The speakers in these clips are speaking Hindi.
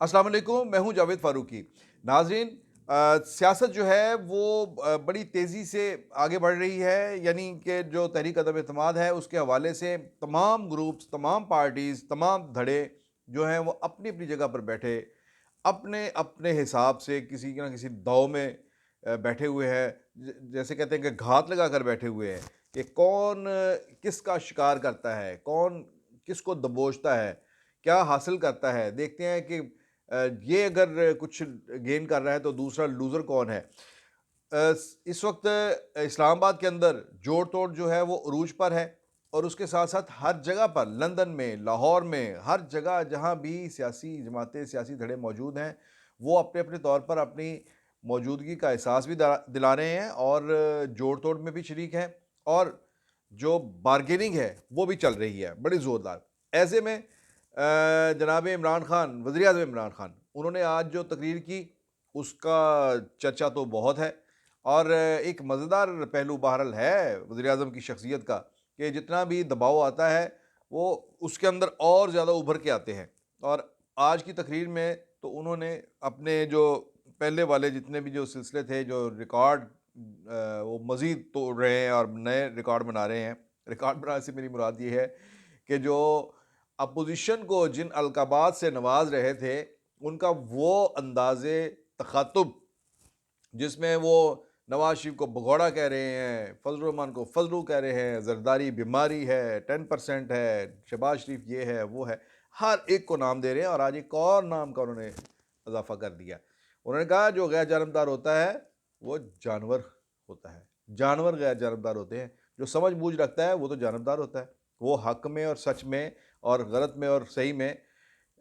अस्सलाम वालेकुम, मैं हूं जावेद फ़ारूकी। नाज़रीन, सियासत जो है वो बड़ी तेज़ी से आगे बढ़ रही है, यानी कि जो तहरीक अदम एतमाद है उसके हवाले से तमाम ग्रुप्स, तमाम पार्टीज़, तमाम धड़े जो हैं वो अपनी अपनी जगह पर बैठे अपने अपने हिसाब से किसी न किसी दाव में बैठे हुए हैं। जैसे कहते हैं कि घात लगा कर बैठे हुए हैं कि कौन किसका शिकार करता है, कौन किसको दबोचता है, क्या हासिल करता है। देखते हैं कि ये अगर कुछ गेन कर रहा है तो दूसरा लूज़र कौन है। इस वक्त इस्लामाबाद के अंदर जोड़ तोड़ जो है वो अरूज पर है, और उसके साथ साथ हर जगह पर, लंदन में, लाहौर में, हर जगह जहाँ भी सियासी जमातें, सियासी धड़े मौजूद हैं, वो अपने अपने तौर पर अपनी मौजूदगी का एहसास भी दिला रहे हैं और जोड़ तोड़ में भी शरीक हैं, और जो बारगेनिंग है वो भी चल रही है बड़ी ज़ोरदार। ऐसे में जनाब इमरान खान, वज़ीर आज़म इमरान खान, उन्होंने आज जो तकरीर की उसका चर्चा तो बहुत है, और एक मज़ेदार पहलू बहरहाल है वज़ीर आज़म की शख्सियत का कि जितना भी दबाव आता है वो उसके अंदर और ज़्यादा उभर के आते हैं। और आज की तकरीर में तो उन्होंने अपने जो पहले वाले जितने भी जो सिलसिले थे, जो रिकॉर्ड वो मज़ीद तोड़ रहे हैं और नए रिकॉर्ड बना रहे हैं। रिकॉर्ड बनाने से मेरी मुराद ये है कि जो अपोज़िशन को जिन अलक़ाबात से नवाज़ रहे थे, उनका वो अंदाज़े तख़ातुब जिसमें वो नवाज़ शरीफ को भगोड़ा कह रहे हैं, फजल रहमान को फजलू कह रहे हैं, ज़रदारी बीमारी है, 10% है, शहबाज शरीफ ये है, वो है, हर एक को नाम दे रहे हैं, और आज एक और नाम का उन्होंने इज़ाफ़ा कर दिया। उन्होंने कहा जो गैर जानबदार होता है, वो जानवर होता है। जानवर गैर जानबदार होते हैं, जो समझ-बूझ रखता है वो तो जानबदार होता है। वो हक़ में और सच में और गलत में और सही में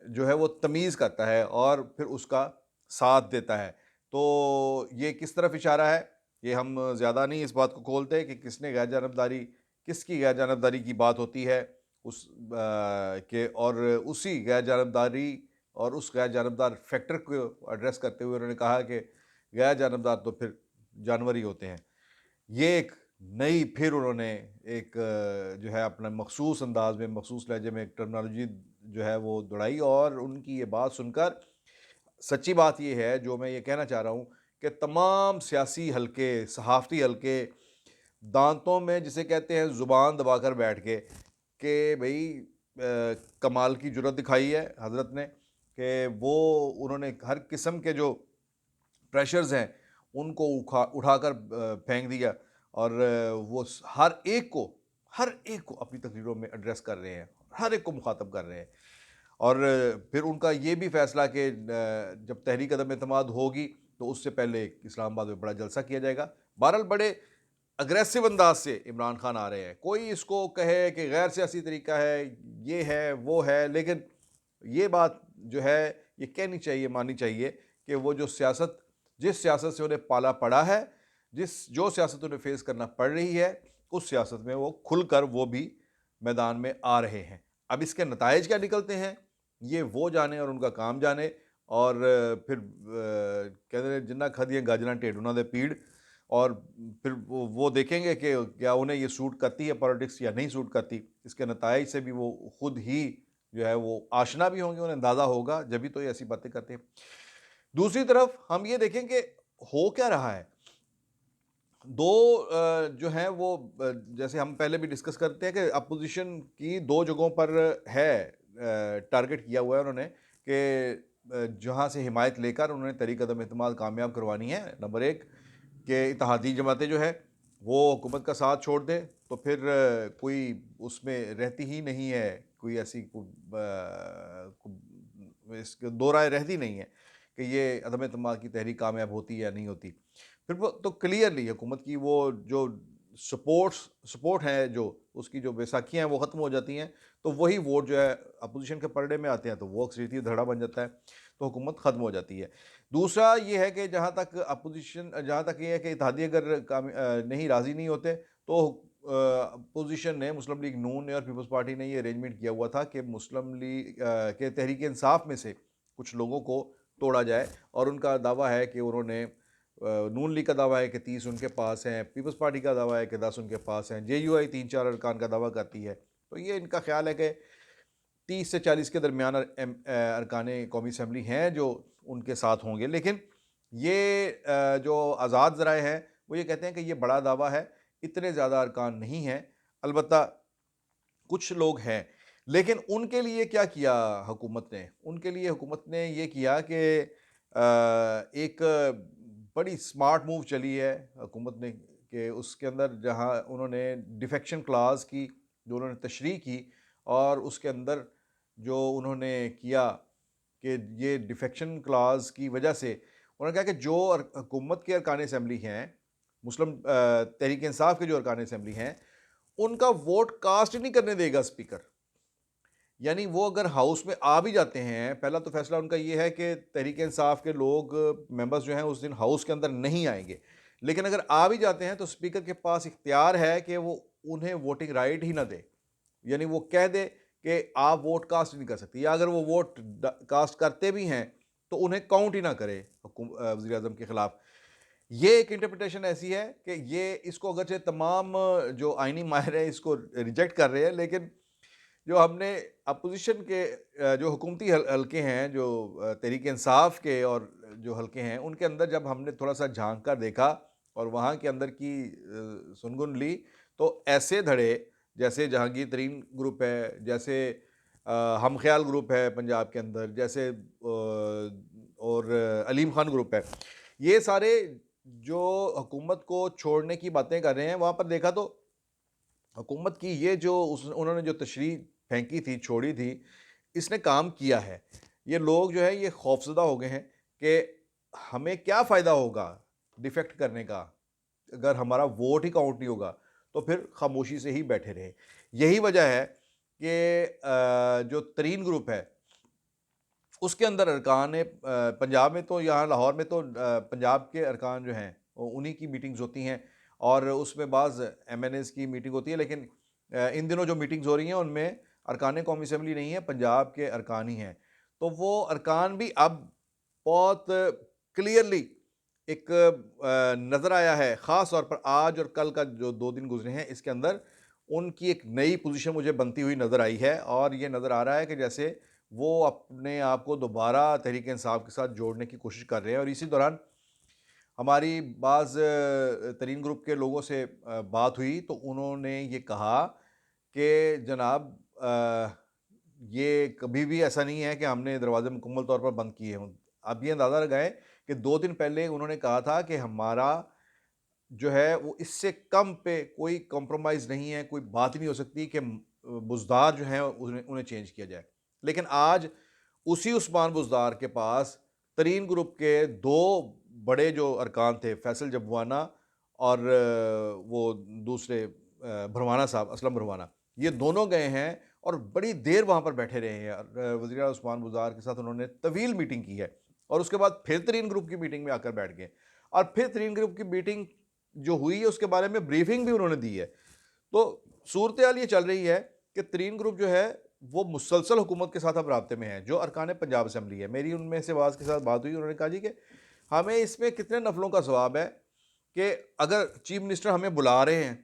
जो है वो तमीज़ करता है और फिर उसका साथ देता है। तो ये किस तरफ इशारा है, ये हम ज़्यादा नहीं इस बात को खोलते कि किसने गैर जानबदारी, किसकी गैर जानबदारी की बात होती है उस के, और उसी गैर जानबदारी और उस गैर जानबदार फैक्टर को एड्रेस करते हुए उन्होंने कहा कि गैर जानबदार तो फिर जानवर ही होते हैं। ये एक नई फिर उन्होंने एक जो है अपना मखसूस अंदाज में, मखसूस लहजे में एक टर्मिनोलॉजी जो है वो दौड़ाई, और उनकी ये बात सुनकर सच्ची बात ये है जो मैं ये कहना चाह रहा हूँ कि तमाम सियासी हलके, सहाफ़ती हलके, दांतों में जिसे कहते हैं ज़ुबान दबाकर बैठ के कि भई कमाल की जुर्रत दिखाई है हज़रत ने कि वो उन्होंने हर किस्म के जो प्रेशर्स हैं उनको उठाकर फेंक दिया, और वो हर एक को अपनी तकरीरों में एड्रेस कर रहे हैं, हर एक को मुखातब कर रहे हैं। और फिर उनका ये भी फैसला कि जब तहरीक अदम एतमाद होगी तो उससे पहले इस्लामाबाद में बड़ा जलसा किया जाएगा। बहरहाल बड़े अग्रेसिव अंदाज से इमरान खान आ रहे हैं। कोई इसको कहे कि गैर सियासी तरीका है, ये है, वो है, लेकिन ये बात जो है ये कहनी चाहिए, माननी चाहिए कि वो जो सियासत, जिस सियासत से उन्हें पाला पड़ा है, जो सियासत उन्हें फेस करना पड़ रही है, उस सियासत में वो खुलकर वो भी मैदान में आ रहे हैं। अब इसके नताइज क्या निकलते हैं, ये वो जाने और उनका काम जाने, और फिर कहते हैं जिन्ना खादियाँ गाजरां ढिड उन्हां दे पीड़, और फिर वो देखेंगे कि क्या उन्हें ये सूट करती है पॉलिटिक्स या नहीं सूट करती। इसके नताइज से भी वो खुद ही जो है वो आशना भी होंगे, उन्हें अंदाज़ा होगा, जभी तो ये ऐसी बातें करते हैं। दूसरी तरफ हम ये देखें कि हो क्या रहा है। दो जो हैं वो जैसे हम पहले भी डिस्कस करते हैं कि अपोज़िशन की 2 जगहों पर है, टारगेट किया हुआ है उन्होंने कि जहाँ से हिमायत लेकर उन्होंने तहरीक अदम-ए-एतमाद कामयाब करवानी है। नंबर 1 कि इत्तेहादी जमातें जो है वो हुकूमत का साथ छोड़ दें, तो फिर कोई उसमें रहती ही नहीं है, कोई ऐसी इसक दो राय रहती नहीं है कि ये अदम-ए-एतमाद की तहरीक कामयाब होती है या नहीं होती। फिर वो तो क्लियरली हुकूमत की वो जो सपोर्ट है, जो उसकी जो बैसाखियाँ हैं वो ख़त्म हो जाती हैं, तो वही वोट जो है अपोज़िशन के पलड़े में आते हैं, तो वो अक्सरियती धड़ा बन जाता है, तो हुकूमत ख़त्म हो जाती है। दूसरा ये है कि जहाँ तक ये है कि इत्तेहादी अगर नहीं राज़ी नहीं होते, तो अपोज़िशन ने, मुस्लिम लीग नून ने और पीपल्स पार्टी ने ये अरेंजमेंट किया हुआ था कि मुस्लिम लीग के तहरीक इंसाफ में से कुछ लोगों को तोड़ा जाए, और उनका दावा है कि उन्होंने नून लीग का दावा है कि 30 उनके पास हैं, पीपल्स पार्टी का दावा है कि 10 उनके पास हैं, जेयूआई 3-4 अरकान का दावा करती है। तो ये इनका ख्याल है कि 30 से 40 के दरमियान अरकान कौमी असम्बली हैं जो उनके साथ होंगे। लेकिन ये जो आज़ाद ज़राए हैं वो ये कहते हैं कि ये बड़ा दावा है, इतने ज़्यादा अरकान नहीं हैं, अलबत्ता कुछ लोग हैं। लेकिन उनके लिए क्या किया हुकूमत ने? उनके लिए हुकूमत ने ये किया कि एक बड़ी स्मार्ट मूव चली है हुकूमत ने, कि उसके अंदर जहाँ उन्होंने डिफेक्शन क्लॉज़ की, जो उन्होंने तशरीह की, और उसके अंदर जो उन्होंने किया कि ये डिफेक्शन क्लॉज़ की वजह से उन्होंने कहा कि जो हुकूमत के अरकान असम्बली हैं, मुस्लिम तहरीक इंसाफ के जो अरकान असम्बली हैं, उनका वोट कास्ट ही नहीं करने देगा स्पीकर। यानी वो अगर हाउस में आ भी जाते हैं, पहला तो फैसला उनका ये है कि तहरीक इंसाफ के लोग मेंबर्स जो हैं उस दिन हाउस के अंदर नहीं आएंगे। लेकिन अगर आ भी जाते हैं तो स्पीकर के पास इख्तियार है कि वो उन्हें वोटिंग राइट ही ना दे, यानी वो कह दे कि आप वोट कास्ट नहीं कर सकते, या अगर वो वोट कास्ट करते भी हैं तो उन्हें काउंट ही ना करे वज़ीर आज़म के ख़िलाफ़। ये एक इंटरप्रिटेशन ऐसी है कि ये इसको अगरचे तमाम जो आइनी माहिर हैं इसको रिजेक्ट कर रहे हैं, लेकिन जो हमने अपोजिशन के जो हुकूमती हलके हैं, जो तहरीक इंसाफ के और जो हलके हैं, उनके अंदर जब हमने थोड़ा सा झांक कर देखा और वहाँ के अंदर की सुनगुन ली, तो ऐसे धड़े जैसे जहांगीर तरीन ग्रुप है, जैसे हम ख्याल ग्रुप है पंजाब के अंदर, जैसे और अलीम खान ग्रुप है, ये सारे जो हुकूमत को छोड़ने की बातें कर रहे हैं, वहाँ पर देखा तो हुकूमत की ये जो उन्होंने जो तशरीह फेंकी थी, छोड़ी थी, इसने काम किया है। ये लोग जो है ये खौफज़दा हो गए हैं कि हमें क्या फ़ायदा होगा डिफेक्ट करने का, अगर हमारा वोट ही काउंट नहीं होगा, तो फिर खामोशी से ही बैठे रहे। यही वजह है कि जो तरीन ग्रुप है उसके अंदर अरकान पंजाब में तो, यहाँ लाहौर में तो पंजाब के अरकान जो हैं उन्हीं की मीटिंग्स होती हैं और उसमें बाज़ MNAs की मीटिंग होती है। लेकिन इन दिनों जो मीटिंग्स हो रही हैं उनमें अरकान कौमी असम्बली नहीं है, पंजाब के अरकान ही हैं। तो वो अरकान भी अब बहुत क्लियरली एक नज़र आया है, ख़ास तौर पर आज और कल का जो 2 दिन गुजरे हैं इसके अंदर उनकी एक नई पोजीशन मुझे बनती हुई नज़र आई है, और ये नज़र आ रहा है कि जैसे वो अपने आप को दोबारा तहरीक इंसाफ के साथ जोड़ने की कोशिश कर रहे हैं। और इसी दौरान हमारी बाज़ तरीन ग्रुप के लोगों से बात हुई तो उन्होंने ये कहा कि जनाब ये कभी भी ऐसा नहीं है कि हमने दरवाज़े मुकम्मल तौर पर बंद किए हों। आप ये अंदाज़ा लगाएँ कि 2 दिन पहले उन्होंने कहा था कि हमारा जो है वो इससे कम पे कोई कॉम्प्रोमाइज़ नहीं है, कोई बात ही नहीं हो सकती कि बुज़दार जो हैं उन्हें उन्हें चेंज किया जाए। लेकिन आज उसी उस्मान बुज़दार के पास तरीन ग्रुप के 2 बड़े जो अरकान थे, फैसल जबवाना और वो दूसरे भरवाना साहब, असलम भरवाना, ये दोनों गए हैं और बड़ी देर वहाँ पर बैठे रहे हैं। वज़ीर आला उस्मान बुज़दार के साथ उन्होंने तवील मीटिंग की है और उसके बाद फिर तरीन ग्रुप की मीटिंग में आकर बैठ गए और फिर तरीन ग्रुप की मीटिंग जो हुई है उसके बारे में ब्रीफिंग भी उन्होंने दी है। तो सूरत-ए-हाल ये चल रही है कि तरीन ग्रुप जो है वो मुसलसल हुकूमत के साथ अब राब्ते में है, जो अरकान पंजाब असम्बली है। मेरी उनमें से बाज़ के साथ बात हुई, उन्होंने कहा जी कि हमें इसमें कितने नफ़लों का सवाब है कि अगर चीफ मिनिस्टर हमें बुला रहे हैं,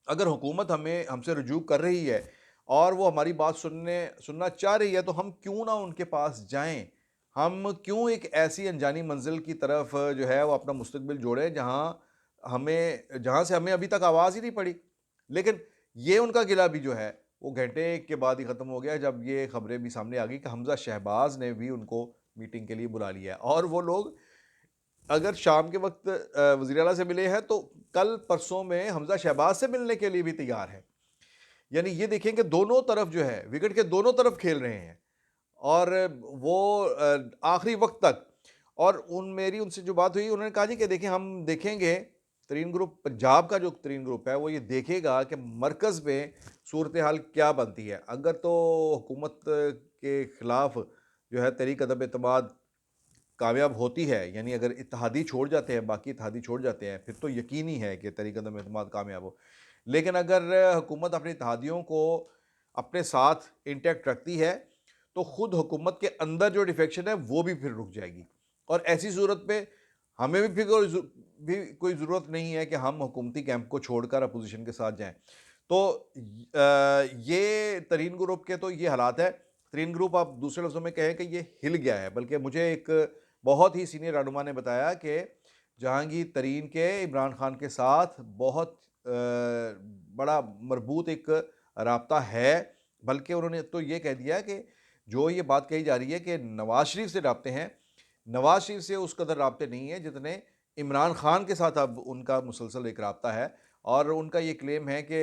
अगर हुकूमत हमें हमसे रुजू कर रही है और वो हमारी बात सुनना चाह रही है, तो हम क्यों ना उनके पास जाएँ? हम क्यों एक ऐसी अनजानी मंज़िल की तरफ जो है वो अपना मुस्तकबिल जोड़ें जहाँ से हमें अभी तक आवाज़ ही नहीं पड़ी। लेकिन ये उनका गिला भी जो है वो घंटे के बाद ही ख़त्म हो गया, जब ये ख़बरें भी सामने आ गई कि हमज़ा शहबाज़ ने भी उनको मीटिंग के लिए बुला लिया है और वो लोग अगर शाम के वक़्त वज़ीर आला से मिले हैं तो कल परसों में हमज़ा शहबाज़ से मिलने के लिए भी तैयार हैं। यानी ये देखें कि दोनों तरफ जो है विकेट के दोनों तरफ खेल रहे हैं और वो आखिरी वक्त तक। और मेरी उनसे जो बात हुई उन्होंने कहा जी कि देखिए हम देखेंगे, तरीन ग्रुप पंजाब का जो तरीन ग्रुप है वो ये देखेगा कि मरकज़ में सूरत हाल क्या बनती है। अगर तो हुकूमत के ख़िलाफ़ जो है तहरीक अदम एतमाद कामयाब होती है, यानी अगर इत्तेहादी छोड़ जाते हैं, बाकी इत्तेहादी छोड़ जाते हैं, फिर तो यकीनी है कि तहरीक अदम एतमाद कामयाब हो। लेकिन अगर हुकूमत अपने इत्तेहादियों को अपने साथ इंटैक्ट रखती है तो ख़ुद हुकूमत के अंदर जो डिफेक्शन है वो भी फिर रुक जाएगी और ऐसी सूरत में हमें भी फिर कोई ज़रूरत नहीं है कि हम हुकूमती कैंप को छोड़कर अपोजिशन के साथ जाएँ। तो ये तरीन ग्रुप के तो ये हालात है। तरीन ग्रुप आप दूसरे लफ्ज़ों में कहें कि ये हिल गया है, बल्कि मुझे एक बहुत ही सीनियर रहनुमा ने बताया कि जहांगीर तरीन के इमरान खान के साथ बहुत बड़ा मरबूत एक राब्ता है, बल्कि उन्होंने तो ये कह दिया कि जो ये बात कही जा रही है कि नवाज़ शरीफ से राब्ते हैं, नवाज़ शरीफ से उस कदर राब्ते नहीं हैं जितने इमरान खान के साथ अब उनका मुसलसल एक राब्ता है। और उनका ये क्लेम है कि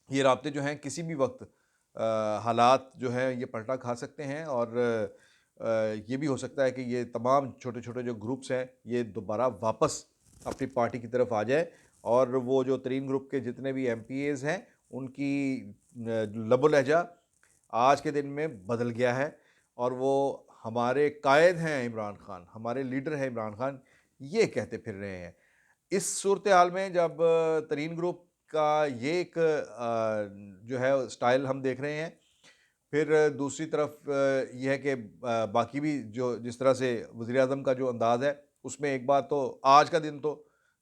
ये राब्ते जो हैं किसी भी वक्त हालात जो हैं ये पलटा खा सकते हैं, और ये भी हो सकता है कि ये तमाम छोटे-छोटे जो ग्रुप्स हैं ये दोबारा वापस अपनी पार्टी की तरफ आ जाए, और वो जो तरीन ग्रुप के जितने भी एमपीएज़ हैं उनकी लबो लहजा आज के दिन में बदल गया है, और वो हमारे कायद हैं इमरान खान, हमारे लीडर हैं इमरान खान, ये कहते फिर रहे हैं। इस सूरत हाल में जब तरीन ग्रुप का ये एक जो है स्टाइल हम देख रहे हैं, फिर दूसरी तरफ ये है कि बाकी भी जो जिस तरह से वज़ीर-ए-आज़म का जो अंदाज़ है, उसमें एक बात तो आज का दिन तो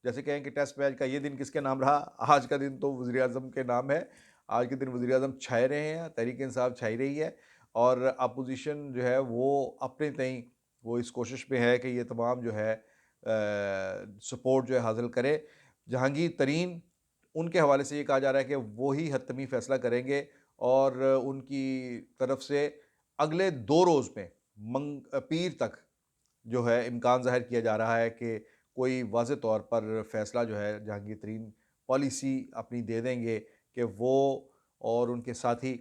जैसे कहें कि टेस्ट मैच का ये दिन किसके नाम रहा, आज का दिन तो वज़ीर-ए-आज़म के नाम है। आज के दिन वज़ीर-ए-आज़म छाए रहे हैं, तहरीक-ए-इंसाफ छाई रही है, और अपोज़िशन जो है वो अपने तईं वो इस कोशिश में है कि ये तमाम जो है सपोर्ट जो है हासिल करे। जहांगीर तरीन उनके हवाले से ये कहा जा रहा है कि वो ही हतमी फ़ैसला करेंगे, और उनकी तरफ से अगले 2 रोज़ में पीर तक जो है इम्कान ज़ाहिर किया जा रहा है कि कोई वाज़ेह तौर पर फ़ैसला जो है जहांगीर तरीन पॉलिसी अपनी दे देंगे कि वो और उनके साथी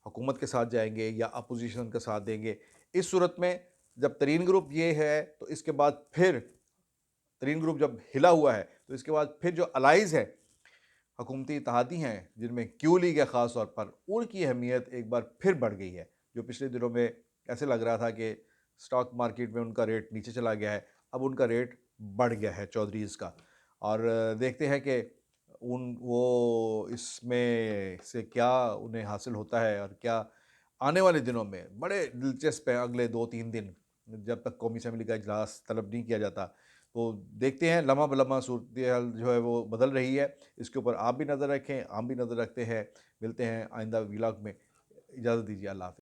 हुकूमत के साथ जाएँगे या अपोज़िशन का साथ देंगे। इस सूरत में जब तरीन ग्रुप ये है, तो इसके बाद फिर तरीन ग्रुप जब हिला हुआ है, तो इसके बाद फिर जो अलाइज़ है, हुकूमती इत्तेहादी हैं, जिनमें क्यू लीग है ख़ास तौर पर, उनकी अहमियत एक बार फिर बढ़ गई है। जो पिछले दिनों में ऐसे लग रहा था कि स्टॉक मार्केट में उनका रेट नीचे चला गया है, अब उनका रेट बढ़ गया है चौधरीज़ का। और देखते हैं कि वो इसमें से क्या उन्हें हासिल होता है, और क्या आने वाले दिनों में बड़े दिलचस्प हैं अगले 2-3 दिन, जब तक कौमी असम्बली का इजलास तलब नहीं किया जाता। तो देखते हैं लम्हा-ब-लम्हा सूरत-ए-हाल जो है वो बदल रही है। इसके ऊपर आप भी नज़र रखें, हम भी नज़र रखते हैं। मिलते हैं आइंदा व्लॉग में। इजाज़त दीजिए, अल्लाह हाफ़िज़।